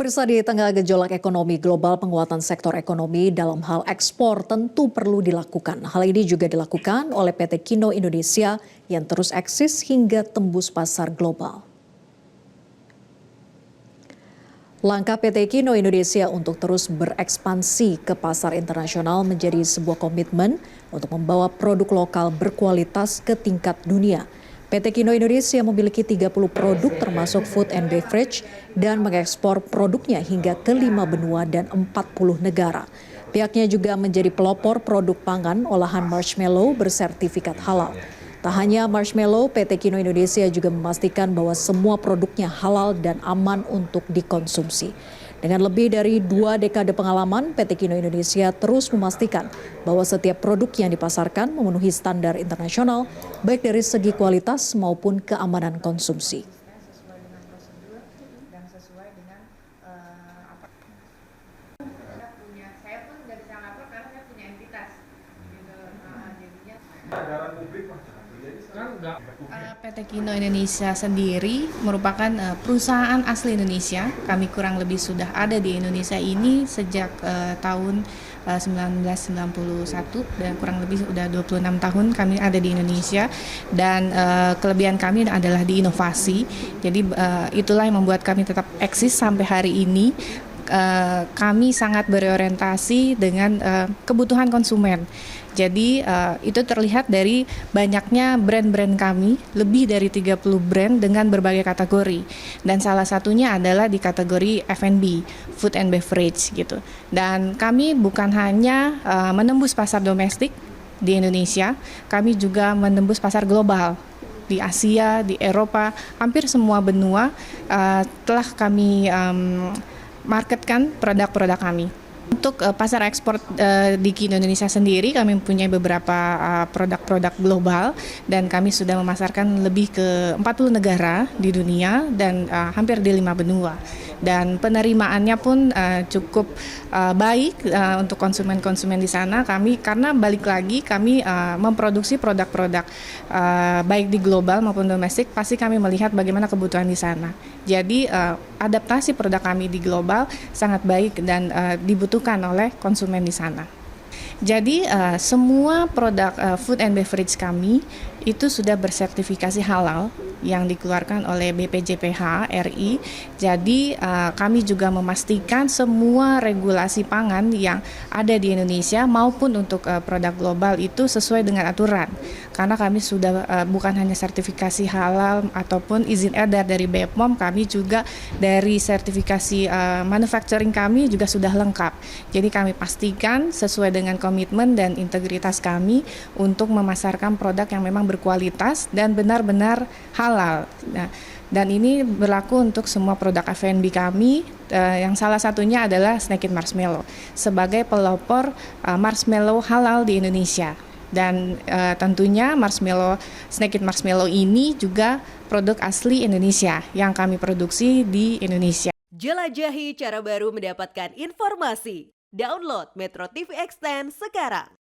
Pemirsa, di tengah gejolak ekonomi global, penguatan sektor ekonomi dalam hal ekspor tentu perlu dilakukan. Hal ini juga dilakukan oleh PT Kino Indonesia yang terus eksis hingga tembus pasar global. Langkah PT Kino Indonesia untuk terus berekspansi ke pasar internasional menjadi sebuah komitmen untuk membawa produk lokal berkualitas ke tingkat dunia. PT Kino Indonesia memiliki 30 produk termasuk food and beverage dan mengekspor produknya hingga ke 5 benua dan 40 negara. Pihaknya juga menjadi pelopor produk pangan olahan marshmallow bersertifikat halal. Tak hanya marshmallow, PT Kino Indonesia juga memastikan bahwa semua produknya halal dan aman untuk dikonsumsi. Dengan lebih dari 2 dekade pengalaman, PT Kino Indonesia terus memastikan bahwa setiap produk yang dipasarkan memenuhi standar internasional, baik dari segi kualitas maupun keamanan konsumsi. PT Kino Indonesia sendiri merupakan perusahaan asli Indonesia. Kami kurang lebih sudah ada di Indonesia ini sejak tahun 1991 dan kurang lebih sudah 26 tahun kami ada di Indonesia, dan kelebihan kami adalah di inovasi. Jadi itulah yang membuat kami tetap eksis sampai hari ini. Kami sangat berorientasi dengan kebutuhan konsumen. Jadi itu terlihat dari banyaknya brand-brand kami, lebih dari 30 brand dengan berbagai kategori. Dan salah satunya adalah di kategori F&B, food and beverage gitu. Dan kami bukan hanya menembus pasar domestik di Indonesia, kami juga menembus pasar global. Di Asia, di Eropa, hampir semua benua telah kami marketkan produk-produk kami. Untuk pasar ekspor di Kino Indonesia sendiri, kami mempunyai beberapa produk-produk global dan kami sudah memasarkan lebih ke 40 negara di dunia dan hampir di 5 benua. Dan penerimaannya pun cukup baik untuk konsumen-konsumen di sana. Karena balik lagi kami memproduksi produk-produk baik di global maupun domestik, pasti kami melihat bagaimana kebutuhan di sana. Jadi adaptasi produk kami di global sangat baik dan dibutuhkan oleh konsumen di sana. Jadi semua produk food and beverage kami itu sudah bersertifikasi halal yang dikeluarkan oleh BPJPH RI. Jadi kami juga memastikan semua regulasi pangan yang ada di Indonesia maupun untuk produk global itu sesuai dengan aturan. Karena kami sudah bukan hanya sertifikasi halal ataupun izin edar dari BPOM, kami juga dari sertifikasi manufacturing kami juga sudah lengkap. Jadi kami pastikan sesuai dengan komitmen dan integritas kami untuk memasarkan produk yang memang berkualitas dan benar-benar halal. Nah, dan ini berlaku untuk semua produk F&B kami, yang salah satunya adalah Snack It Marshmallow sebagai pelopor marshmallow halal di Indonesia. Dan tentunya Snack It Marshmallow ini juga produk asli Indonesia yang kami produksi di Indonesia. Jelajahi cara baru mendapatkan informasi. Download Metro TV Extend sekarang.